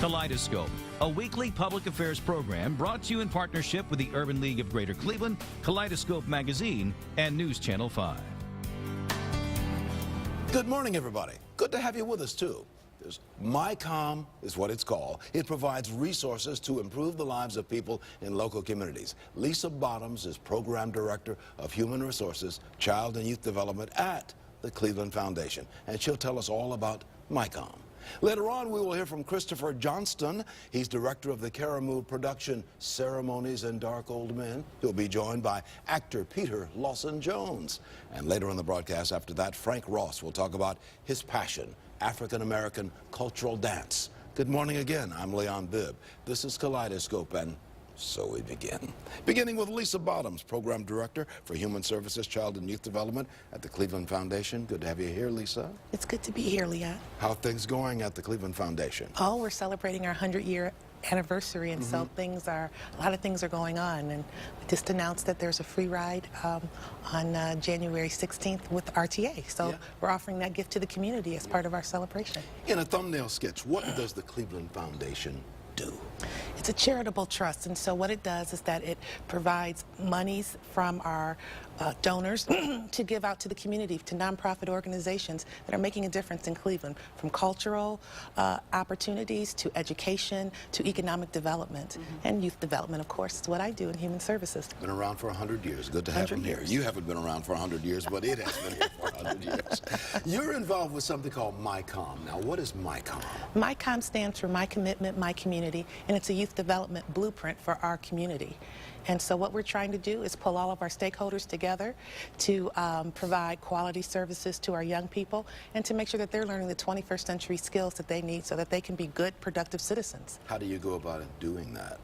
Kaleidoscope, a weekly public affairs program brought to you in partnership with the Urban League of Greater Cleveland, Kaleidoscope Magazine, and News Channel 5. Good morning, everybody. Good to have you with us, too. MyCom is what it's called. It provides resources to improve the lives of people in local communities. Lisa Bottoms is Program Director of Human Resources, Child and Youth Development at the Cleveland Foundation, and she'll tell us all about MyCom. Later on, we will hear from Christopher Johnston. He's director of the Caramoo production Ceremonies and Dark Old Men. He'll be joined by actor Peter Lawson-Jones. And later in the broadcast after that, Frank Ross will talk about his passion, African-American cultural dance. Good morning again. I'm Leon Bibb. This is Kaleidoscope, and so we begin. Beginning with Lisa Bottoms, Program Director for Human Services, Child and Youth Development at the Cleveland Foundation. Good to have you here, Lisa. It's good to be here, Leon. How are things going at the Cleveland Foundation? Oh, we're celebrating our 100-year anniversary, and so a lot of things are going on. And we just announced that there's a free ride on January 16th with RTA. So we're offering that gift to the community as part of our celebration. In a thumbnail sketch, what does the Cleveland Foundation do? It's a charitable trust, and so what it does is that it provides monies from our donors to give out to the community, to nonprofit organizations that are making a difference in Cleveland, from cultural opportunities to education to economic development and youth development, of course. It's what I do in human services. Been around for 100 years. Good to have him here. You haven't been around for 100 years, but it has been here for 100 years. You're involved with something called MyCom. Now, what is MyCom? MyCom stands for My Commitment, My Community, and it's a youth development blueprint for our community. And so what we're trying to do is pull all of our stakeholders together to provide quality services to our young people and to make sure that they're learning the 21st century skills that they need so that they can be good, productive citizens. How do you go about doing that?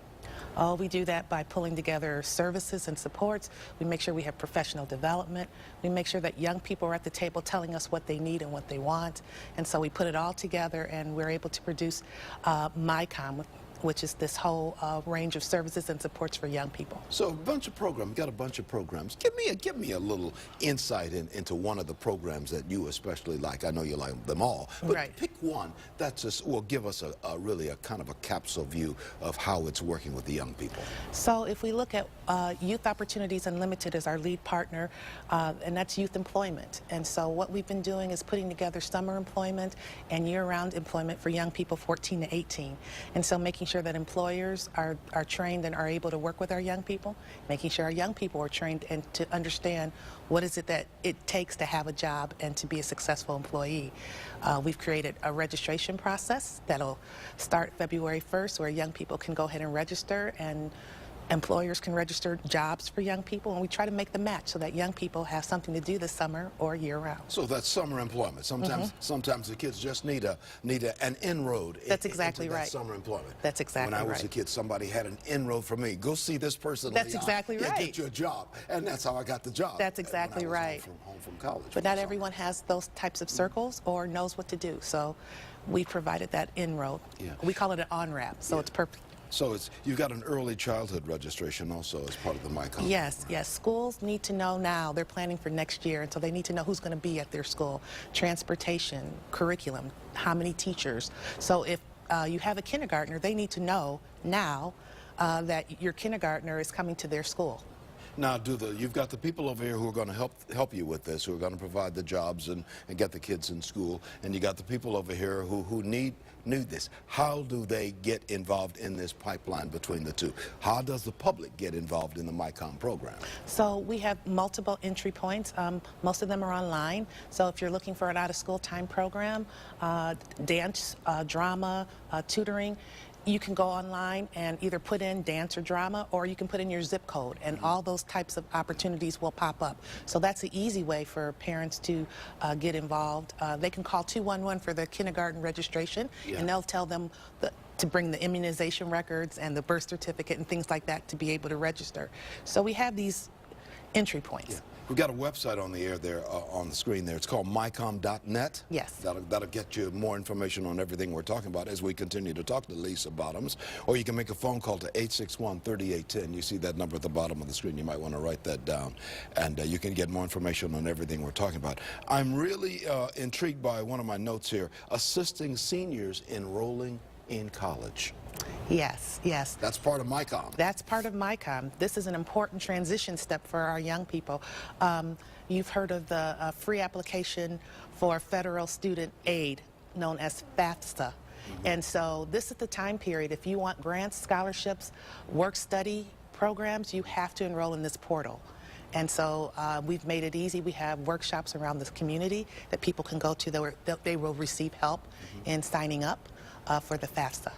Oh, we do that by pulling together services and supports. We make sure we have professional development. We make sure that young people are at the table telling us what they need and what they want. And so we put it all together, and we're able to produce MyCom, which is this whole range of services and supports for young people. So a bunch of programs, got a bunch of programs. Give me a little insight into one of the programs that you especially like. I know you like them all, but pick one that will give us really a kind of a capsule view of how it's working with the young people. So if we look at Youth Opportunities Unlimited as our lead partner, and that's youth employment. And so what we've been doing is putting together summer employment and year-round employment for young people 14 to 18. And so making sure that employers are trained and are able to work with our young people, making sure our young people are trained and to understand what is it that it takes to have a job and to be a successful employee. We've created a registration process that'll start February 1st where young people can go ahead and register, and employers can register jobs for young people, and we try to make the match so that young people have something to do this summer or year-round. So that's summer employment. Sometimes the kids just need an inroad. That's exactly into that right. Summer employment. That's exactly right. When I was a kid, somebody had an inroad for me. Go see this person. That's exactly right. Get you a job, and that's how I got the job. That's exactly right. Home from college. But not everyone has those types of circles or knows what to do. So we provided that inroad. Yeah. We call it an on-ramp. So it's perfect. So you've got an early childhood registration also as part of the MyCom. Yes. Schools need to know now. They're planning for next year, and so they need to know who's going to be at their school. Transportation, curriculum, how many teachers. So if you have a kindergartner, they need to know now that your kindergartner is coming to their school. Now, you've got the people over here who are going to help you with this, who are going to provide the jobs and get the kids in school, and you got the people over here who need this. How do they get involved in this pipeline between the two? How does the public get involved in the MyCom program? So we have multiple entry points. Most of them are online. So if you're looking for an out-of-school time program, dance, drama, tutoring, you can go online and either put in dance or drama, or you can put in your zip code, and all those types of opportunities will pop up. So that's an easy way for parents to get involved. They can call 211 for their kindergarten registration, and they'll tell them to bring the immunization records and the birth certificate and things like that to be able to register. So we have these entry points. We've got a website on the air there, on the screen there. It's called mycom.net. Yes. That'll get you more information on everything we're talking about as we continue to talk to Lisa Bottoms. Or you can make a phone call to 861-3810. You see that number at the bottom of the screen. You might want to write that down. And you can get more information on everything we're talking about. I'm really intrigued by one of my notes here, assisting seniors enrolling in college. Yes, yes. That's part of MyCom. That's part of MyCom. This is an important transition step for our young people. You've heard of the free application for federal student aid, known as FAFSA. And so this is the time period. If you want grants, scholarships, work-study programs, you have to enroll in this portal. And so we've made it easy. We have workshops around this community that people can go to. They will receive help in signing up for the FAFSA.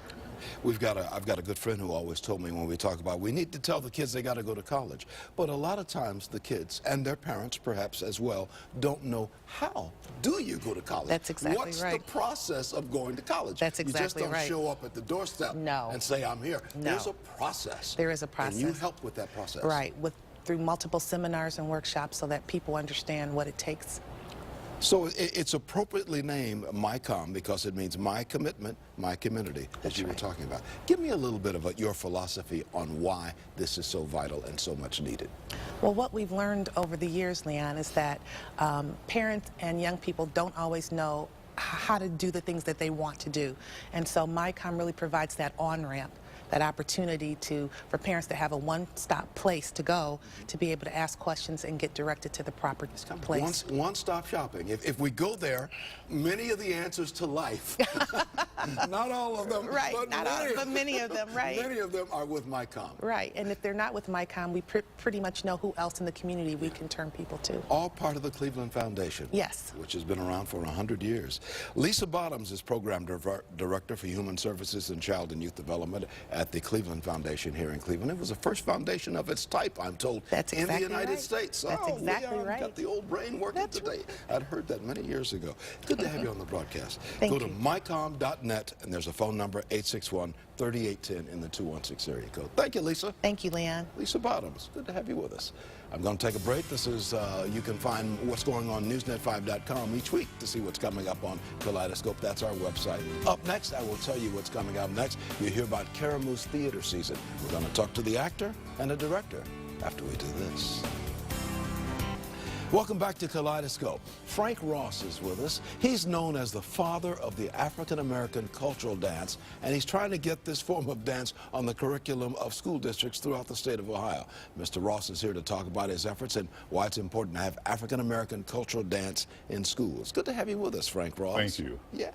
I've got a good friend who always told me when we talk about we need to tell the kids they got to go to college. But a lot of times the kids and their parents perhaps as well don't know how do you go to college. That's exactly What's right. the process of going to college? That's exactly right. You just don't show up at the doorstep and say I'm here. No. There's a process. There is a process. And you help with that process. Right, through multiple seminars and workshops so that people understand what it takes. So it's appropriately named MyCom because it means my commitment, my community, as you were talking about. Give me a little bit of your philosophy on why this is so vital and so much needed. Well, what we've learned over the years, Leon, is that parents and young people don't always know how to do the things that they want to do. And so MyCom really provides that on-ramp, that opportunity for parents to have a one-stop place to go to be able to ask questions and get directed to the proper place. One-stop shopping. If we go there, many of the answers to life, not all of them, right, but many of them, right. Many of them are with MyCom. Right, and if they're not with MyCom, we pretty much know who else in the community we can turn people to. All part of the Cleveland Foundation. Yes. Which has been around for 100 years. Lisa Bottoms is Program Director for Human Services and Child and Youth Development at the Cleveland Foundation here in Cleveland. It was the first foundation of its type, I'm told, That's exactly in the United States. That's exactly Leon, right. Got the old brain working today. I'd heard that many years ago. Good to have you on the broadcast. Thank Go you. to mycom.net, and there's a phone number, 861-3810 in the 216 area code. Thank you, Lisa. Thank you, Leon. Lisa Bottoms, good to have you with us. I'm going to take a break. This is, you can find what's going on newsnet5.com each week to see what's coming up on Kaleidoscope. That's our website. Up next, I will tell you what's coming up next. You'll hear about Caramu's theater season. We're going to talk to the actor and the director after we do this. Welcome back to Kaleidoscope. Frank Ross is with us. He's known as the father of the African-American cultural dance, and he's trying to get this form of dance on the curriculum of school districts throughout the state of Ohio. Mr. Ross is here to talk about his efforts and why it's important to have African-American cultural dance in schools. Good to have you with us, Frank Ross. Thank you. Yeah,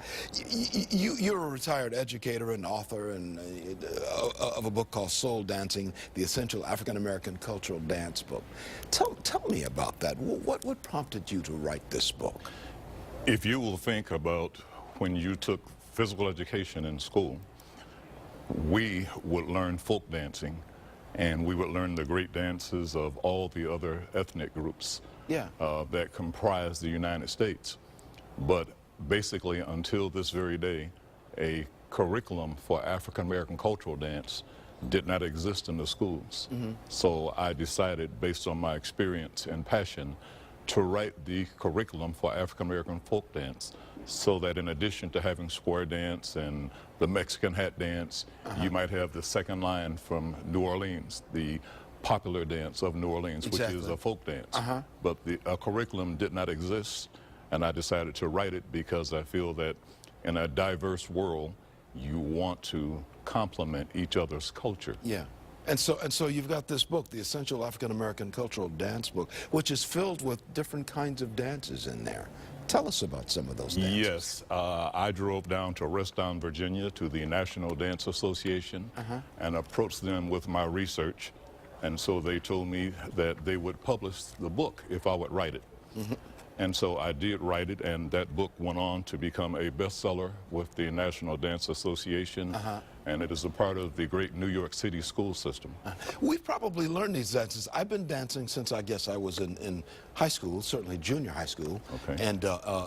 you're a retired educator and author of a book called Soul Dancing, the Essential African-American Cultural Dance Book. Tell me about that. What prompted you to write this book? If you will think about when you took physical education in school, we would learn folk dancing, and we would learn the great dances of all the other ethnic groups that comprise the United States. But basically, until this very day, a curriculum for African American cultural dance did not exist in the schools. So I decided, based on my experience and passion, to write the curriculum for African American folk dance, so that in addition to having square dance and the Mexican hat dance, you might have the second line from New Orleans, the popular dance of New Orleans, which is a folk dance. But the curriculum did not exist, and I decided to write it because I feel that in a diverse world, you want to complement each other's culture. Yeah. And so you've got this book, The Essential African American Cultural Dance Book, which is filled with different kinds of dances in there. Tell us about some of those dances. Yes, I drove down to Arrestown, Virginia, to the National Dance Association and approached them with my research. And so they told me that they would publish the book if I would write it. And so I did write it, and that book went on to become a bestseller with the National Dance Association, and it is a part of the great New York City school system. We've probably learned these dances. I've been dancing since I guess I was in high school, certainly junior high school, and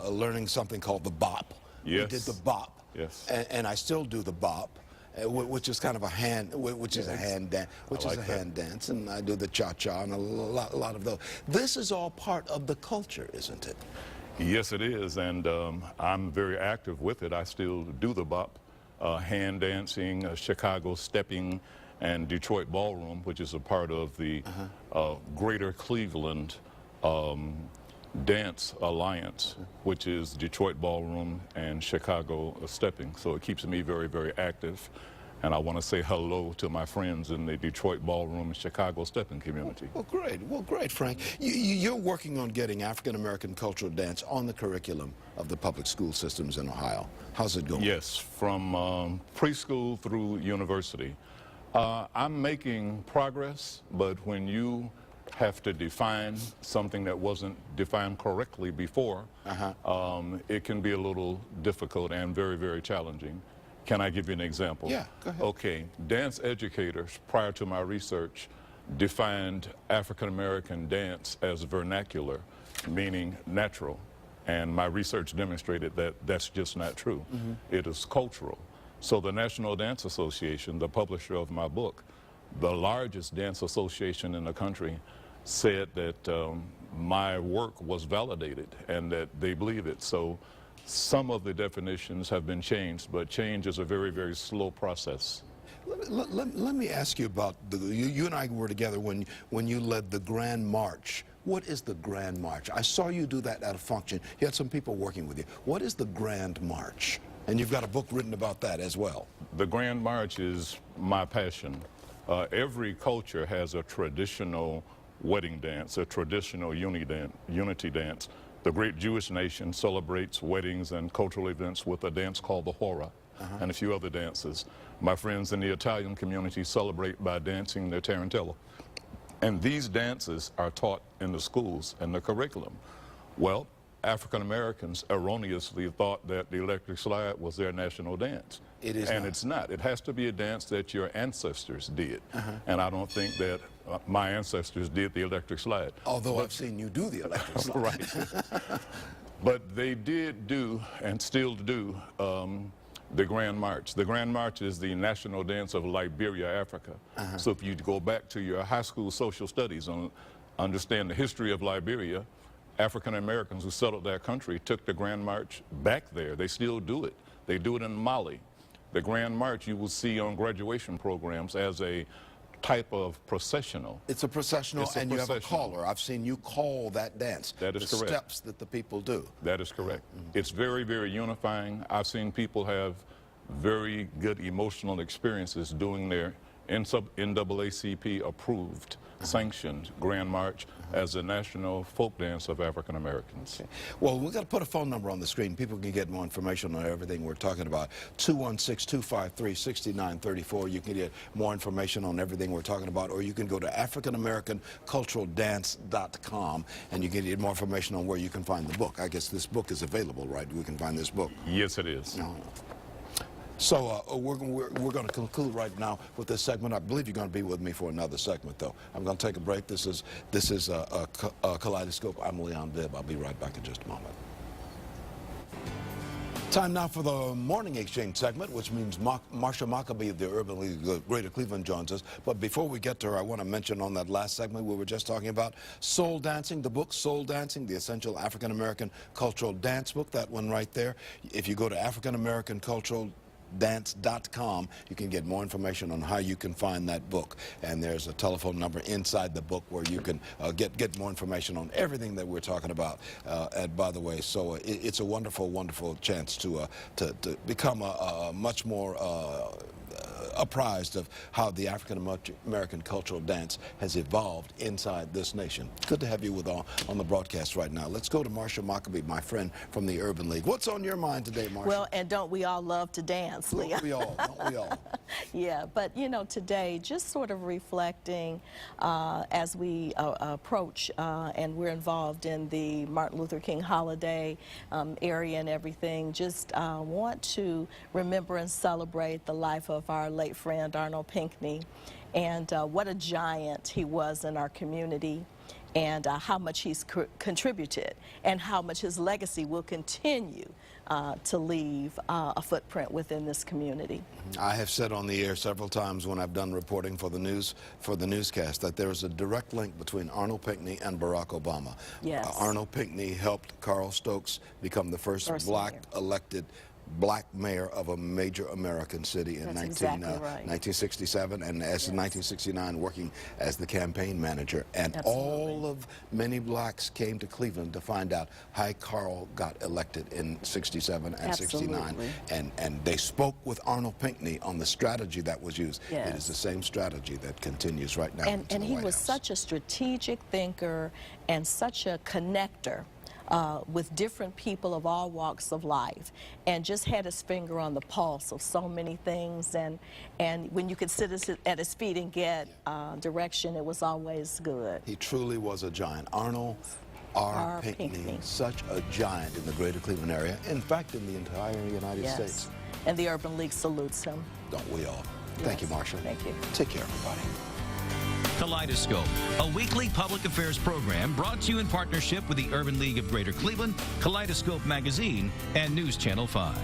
learning something called the bop. Yes. We did the bop, and I still do the bop. Which is kind of a hand, hand dance, and I do the cha-cha and a lot of those. This is all part of the culture, isn't it? Yes, it is, and I'm very active with it. I still do the bop, hand dancing, Chicago stepping, and Detroit ballroom, which is a part of the greater Cleveland Dance Alliance, which is Detroit Ballroom and Chicago Stepping. So it keeps me very, very active. And I want to say hello to my friends in the Detroit Ballroom and Chicago Stepping community. Well, great. Well, great, Frank. You're working on getting African-American cultural dance on the curriculum of the public school systems in Ohio. How's it going? Yes, from preschool through university. I'm making progress, but when you have to define something that wasn't defined correctly before, it can be a little difficult and very, very challenging. Can I give you an example? Yeah, go ahead. Okay, dance educators, prior to my research, defined African-American dance as vernacular, meaning natural. And my research demonstrated that that's just not true. It is cultural. So the National Dance Association, the publisher of my book, the largest dance association in the country, said that my work was validated and that they believe it. So some of the definitions have been changed, but change is a very, very slow process. Let me ask you about, you and I were together when you led the Grand March. What is the Grand March? I saw you do that at a function. You had some people working with you. What is the Grand March? And you've got a book written about that as well. The Grand March is my passion. Every culture has a traditional wedding dance, a traditional unity dance. The great Jewish nation celebrates weddings and cultural events with a dance called the Hora and a few other dances. My friends in the Italian community celebrate by dancing the Tarantella. And these dances are taught in the schools and the curriculum. Well, African Americans erroneously thought that the electric slide was their national dance. It is and not. It's not. It has to be a dance that your ancestors did. And I don't think that my ancestors did the electric slide. Although I've seen you do the electric slide. Right. But they did do and still do the Grand March. The Grand March is the national dance of Liberia, Africa. So if you go back to your high school social studies and understand the history of Liberia, African Americans who settled that country took the Grand March back there. They still do it. They do it in Mali. The Grand March you will see on graduation programs as a type of processional. It's a processional, and you have a caller. I've seen you call that dance. That is correct. The steps that the people do. That is correct. It's very, very unifying. I've seen people have very good emotional experiences doing their NAACP approved, sanctioned Grand March as a national folk dance of African Americans. Okay. Well, we've got to put a phone number on the screen. People can get more information on everything we're talking about. 216-253-6934. You can get more information on everything we're talking about, or you can go to AfricanAmericanCulturalDance.com and you can get more information on where you can find the book. I guess this book is available, right? We can find this book. Yes, it is. No. So we're going to conclude right now with this segment. I believe you're going to be with me for another segment, though. I'm going to take a break. This is Kaleidoscope. I'm Leon Bibb. I'll be right back in just a moment. Time now for the Morning Exchange segment, which means Marsha Maccabee of the Urban League of Greater Cleveland joins us. But before we get to her, I want to mention on that last segment we were just talking about Soul Dancing, the book Soul Dancing, the Essential African American Cultural Dance book, that one right there. If you go to AfricanAmericanCulturalDance.com, you can get more information on how you can find that book. And there's a telephone number inside the book where you can get more information on everything that we're talking about. And by the way, so it's a wonderful, wonderful chance to become a much more apprised of how the African American cultural dance has evolved inside this nation. Good to have you on the broadcast right now. Let's go to Marsha Maccabee, my friend from the Urban League. What's on your mind today, Marsha? Well, and don't we all love to dance, Leah? Don't we all? Don't we all? Yeah, but you know, today, just sort of reflecting as we approach and we're involved in the Martin Luther King holiday area and everything, just want to remember and celebrate the life of our late friend Arnold Pinckney, and what a giant he was in our community, and how much he's contributed and how much his legacy will continue to leave a footprint within this community. I have said on the air several times when I've done reporting for the newscast that there is a direct link between Arnold Pinckney and Barack Obama. Yes. Arnold Pinckney helped Carl Stokes become the first black elected black mayor of a major American city in That's exactly right. 1967, and as in 1969 working as the campaign manager. And many blacks came to Cleveland to find out how Carl got elected in 67 and 69. And they spoke with Arnold Pinckney on the strategy that was used. Yes. It is the same strategy that continues right now. And he was such a strategic thinker and such a connector with different people of all walks of life, and just had his finger on the pulse of so many things. And when you could sit at his feet and get direction, it was always good. He truly was a giant. Arnold R. Pinckney, such a giant in the greater Cleveland area, in fact, in the entire United States. And the Urban League salutes him. Don't we all? Thank you, Marsha. Thank you. Take care, everybody. Kaleidoscope, a weekly public affairs program brought to you in partnership with the Urban League of Greater Cleveland, Kaleidoscope Magazine, and News Channel 5.